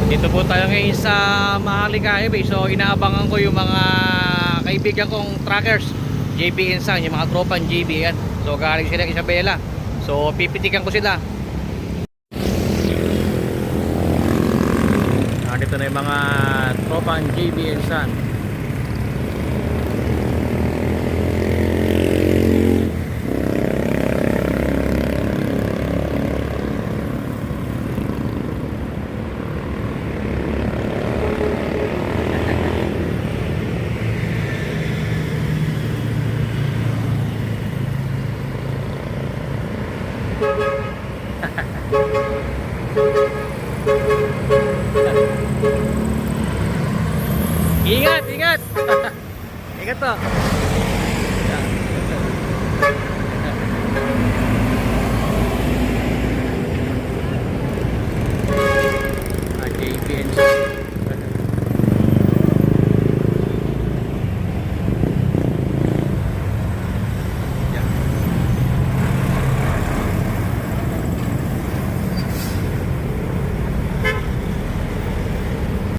Dito po tayo ngayon sa Maharlika Highway. So inaabangan ko yung mga kaibigan kong trackers, JB and Sons, yung mga tropang JB yan. So galing sila Isabela. So pipitikan ko sila. Dito na yung mga tropang JB and Sons. Ingat, ingat. Ingat to.